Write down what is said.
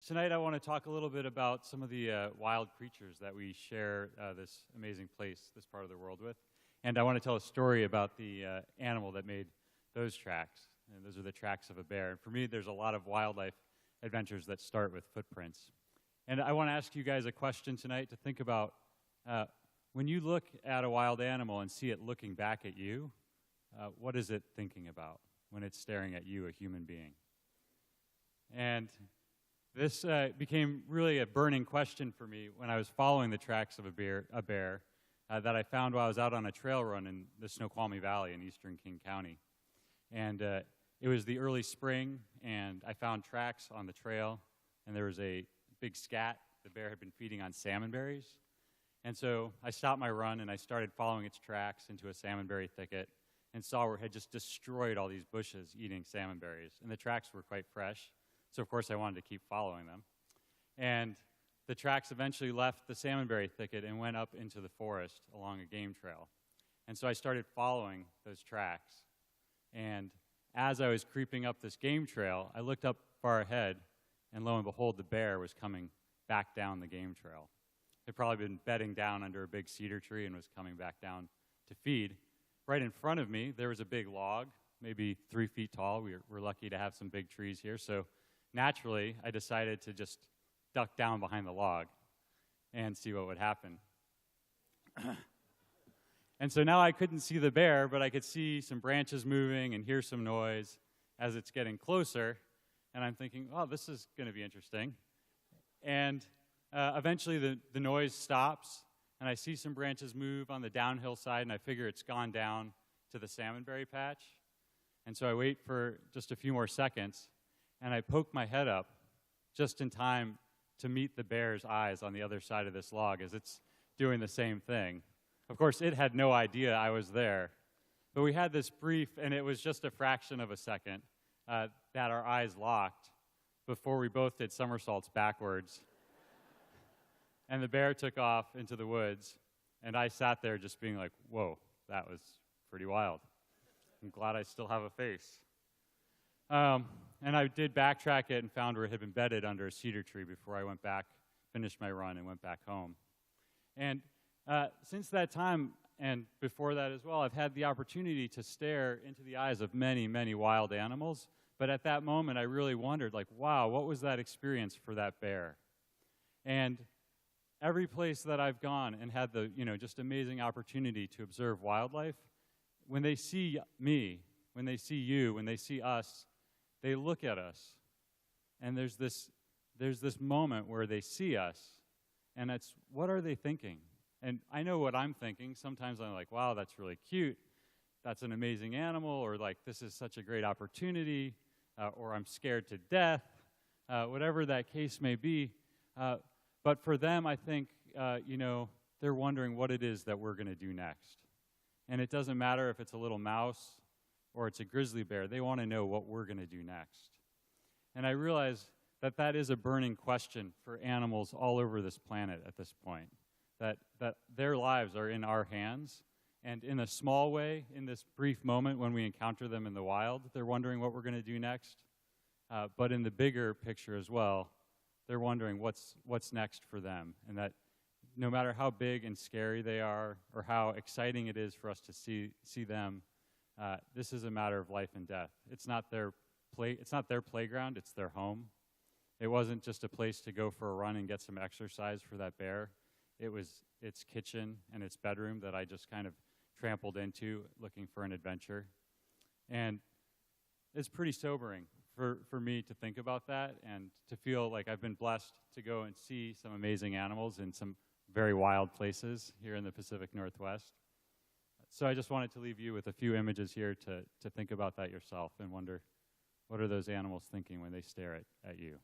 Tonight I want to talk a little bit about some of the wild creatures that we share this amazing place, this part of the world with. And I want to tell a story about the animal that made those tracks. And those are the tracks of a bear. And for me, there's a lot of wildlife adventures that start with footprints. And I want to ask you guys a question tonight to think about. When you look at a wild animal and see it looking back at you, what is it thinking about when it's staring at you, a human being? And this became really a burning question for me when I was following the tracks of a bear that I found while I was out on a trail run in the Snoqualmie Valley in eastern King County. And it was the early spring, and I found tracks on the trail, and there was a big scat. The bear had been feeding on salmonberries. And so I stopped my run, and I started following its tracks into a salmonberry thicket and saw where it had just destroyed all these bushes eating salmonberries. And the tracks were quite fresh. So, of course, I wanted to keep following them. And the tracks eventually left the salmonberry thicket and went up into the forest along a game trail. And so I started following those tracks. And as I was creeping up this game trail, I looked up far ahead, and lo and behold, the bear was coming back down the game trail. It had probably been bedding down under a big cedar tree and was coming back down to feed. Right in front of me, there was a big log, maybe 3 feet tall. We're lucky to have some big trees here. So naturally, I decided to just duck down behind the log and see what would happen. And so now I couldn't see the bear, but I could see some branches moving and hear some noise as it's getting closer. And I'm thinking, oh, this is going to be interesting. And eventually the noise stops, and I see some branches move on the downhill side, and I figure it's gone down to the salmonberry patch. And so I wait for just a few more seconds, and I poke my head up just in time to meet the bear's eyes on the other side of this log as it's doing the same thing. Of course, it had no idea I was there. But we had this brief, and it was just a fraction of a second, that our eyes locked before we both did somersaults backwards. And the bear took off into the woods, and I sat there just being like, whoa, that was pretty wild. I'm glad I still have a face. And I did backtrack it and found where it had been bedded under a cedar tree before I went back, finished my run, and went back home. And since that time, and before that as well, I've had the opportunity to stare into the eyes of many, many wild animals. But at that moment, I really wondered, like, wow, what was that experience for that bear? And every place that I've gone and had the, just amazing opportunity to observe wildlife, when they see me, when they see you, when they see us, they look at us, and there's this moment where they see us, and it's, what are they thinking? And I know what I'm thinking. Sometimes I'm like, wow, that's really cute. That's an amazing animal, or like, this is such a great opportunity, or I'm scared to death, whatever that case may be. But for them, I think, they're wondering what it is that we're going to do next. And it doesn't matter if it's a little mouse or it's a grizzly bear. They want to know what we're going to do next. And I realize that that is a burning question for animals all over this planet at this point, that their lives are in our hands. And in a small way, in this brief moment when we encounter them in the wild, they're wondering what we're going to do next. But in the bigger picture as well, they're wondering what's next for them, and that no matter how big and scary they are or how exciting it is for us to see them, this is a matter of life and death. It's not their playground, it's their home. It wasn't just a place to go for a run and get some exercise for that bear. It was its kitchen and its bedroom that I just kind of trampled into looking for an adventure. And it's pretty sobering for me to think about that and to feel like I've been blessed to go and see some amazing animals in some very wild places here in the Pacific Northwest. So I just wanted to leave you with a few images here to think about that yourself and wonder, what are those animals thinking when they stare at you?